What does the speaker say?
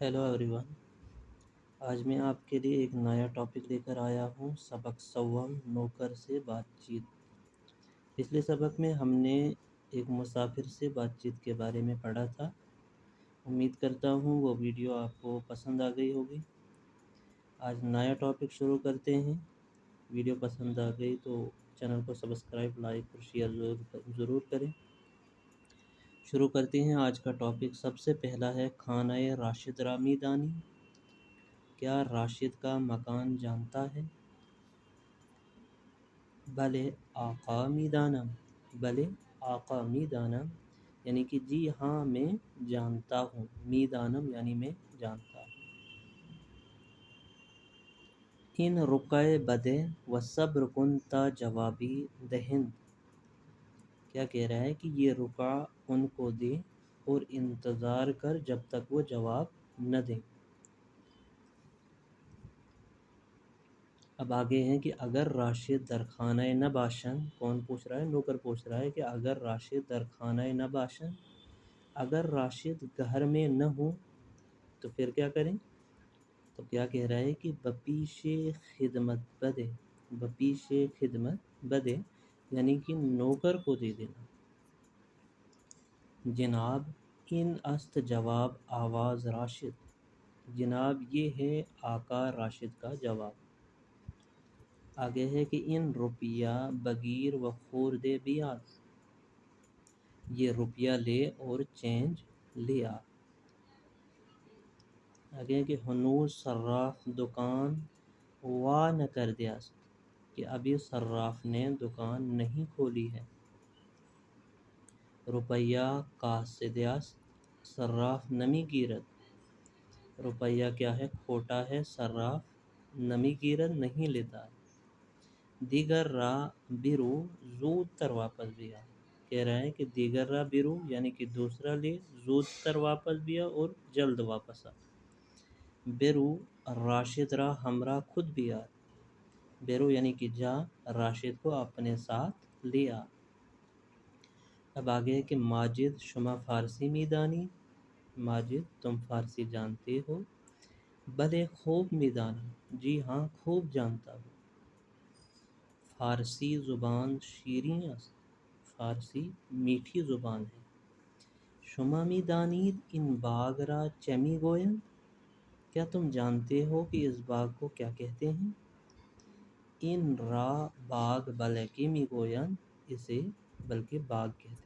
Hello every one, آج میں آپ کے لیے ایک نیا ٹاپک لے کر آیا ہوں۔ سبق سوم، نوکر سے بات چیت۔ پچھلے سبق میں ہم نے ایک مسافر سے بات چیت کے بارے میں پڑھا تھا۔ امید کرتا ہوں وہ ویڈیو آپ کو پسند آ گئی ہوگی۔ آج نیا ٹاپک شروع کرتے ہیں۔ ویڈیو پسند آ گئی تو چینل کو سبسکرائب، لائک اور شیئر ضرور کریں۔ شروع کرتے ہیں آج کا ٹاپک۔ سب سے پہلا ہے خانہ راشد را میدانی۔ کیا راشد کا مکان جانتا ہے؟ بلے آقا میدانم، بلے آقا میدانم یعنی کہ جی ہاں میں جانتا ہوں، میدانم یعنی میں جانتا ہوں۔ ان رقعے بدے و صبر کن تا جوابی دہند۔ کیا کہہ رہا ہے کہ یہ رقعہ ان کو دے اور انتظار کر جب تک وہ جواب نہ دیں۔ اب آگے ہیں کہ اگر راشد در خانہ نہ باشن، کون پوچھ رہا ہے؟ نوکر پوچھ رہا ہے کہ اگر راشد در خانہ نہ باشن، اگر راشد گھر میں نہ ہوں تو پھر کیا کریں؟ تو کیا کہہ رہا ہے کہ بپیش خدمت بدے، بپیش خدمت بدے یعنی کہ نوکر کو دے دینا۔ جناب ان است جواب آواز راشد، جناب یہ ہے آقا راشد کا جواب۔ آگے ہے کہ ان روپیہ بگیر و خورد بیاز، یہ روپیہ لے اور چینج لے آ۔ آگے ہے کہ ہنوز صراف دکان وا نہ کر دیاست، کہ ابھی صراف نے دکان نہیں کھولی ہے۔ روپیہ قاصدیاست، صراف نمی گیرد، روپیہ کیا ہے؟ کھوٹا ہے، صراف نمی گیرد نہیں لیتا ہے۔ دیگر را بیرو زود تر واپس بھی آ، کہہ رہا ہے کہ دیگر را بیرو یعنی کہ دوسرا لے، زود تر واپس بھی آ اور جلد واپس آ۔ بیرو راشد را ہمراہ خود بھی آ، بیرو یعنی کہ جا، راشد کو اپنے ساتھ لے آ۔ اب آگے ہے کہ ماجد شما فارسی میدانی، ماجد تم فارسی جانتے ہو؟ بلے خوب میدانم، جی ہاں خوب جانتا ہوں۔ فارسی زبان شیریں است، فارسی میٹھی زبان ہے۔ شما میدانید این باغ را چه میگویند، کیا تم جانتے ہو کہ اس باغ کو کیا کہتے ہیں؟ این را باغ بلکہ میگویند، اسے بلکہ باغ کہتے ہیں۔